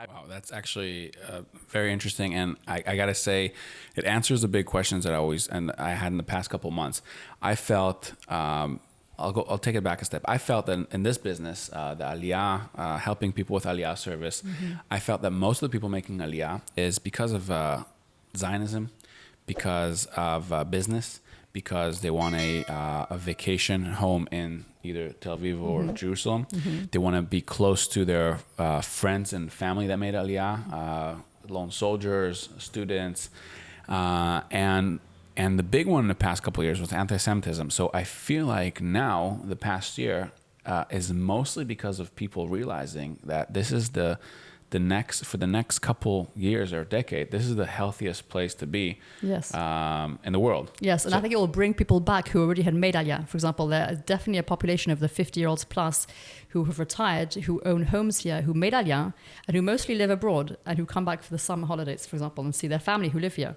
Wow, that's actually very interesting, and I gotta say, it answers the big questions that I had in the past couple months. I felt I'll take it back a step. I felt that in this business, the Aliyah, helping people with Aliyah service, I felt that most of the people making Aliyah is because of Zionism, because of business, because they want a vacation home in either Tel Aviv or Jerusalem. They want to be close to their friends and family that made Aliyah, lone soldiers, students, and the big one in the past couple of years was anti-Semitism. So I feel like now, the past year, is mostly because of people realizing that this is for the next couple years or decade, this is the healthiest place to be in the world. Yes, and so, I think it will bring people back who already had made Aliyah. For example, there is definitely a population of the 50-year-olds plus who have retired, who own homes here, who made Aliyah, and who mostly live abroad, and who come back for the summer holidays, for example, and see their family who live here.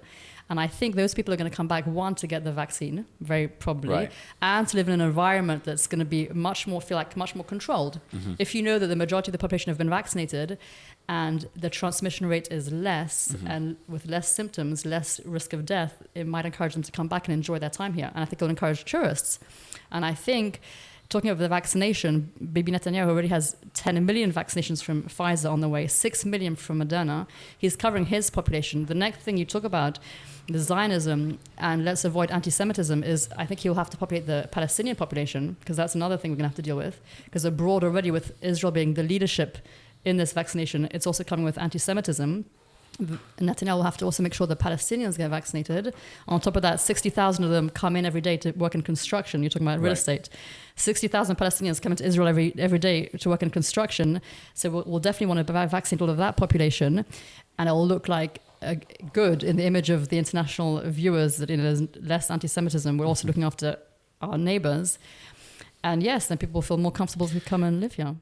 And I think those people are going to come back, one, to get the vaccine, very probably, and to live in an environment that's going to be much more controlled. If you know that the majority of the population have been vaccinated and the transmission rate is less, and with less symptoms, less risk of death, it might encourage them to come back and enjoy their time here. And I think it'll encourage tourists. And I think, talking of the vaccination, Bibi Netanyahu already has 10 million vaccinations from Pfizer on the way, 6 million from Moderna. He's covering his population. The next thing you talk about, the Zionism, and let's avoid anti-Semitism, is I think he'll have to populate the Palestinian population, because that's another thing we're going to have to deal with. Because abroad already, with Israel being the leadership in this vaccination, it's also coming with anti-Semitism. Netanyahu will have to also make sure the Palestinians get vaccinated. On top of that, 60,000 of them come in every day to work in construction. You're talking about real estate. 60,000 Palestinians come into Israel every day to work in construction. So we'll definitely want to vaccinate all of that population. And it will look like good in the image of the international viewers that there's less anti-Semitism. We're also looking after our neighbors. And yes, then people will feel more comfortable to come and live here.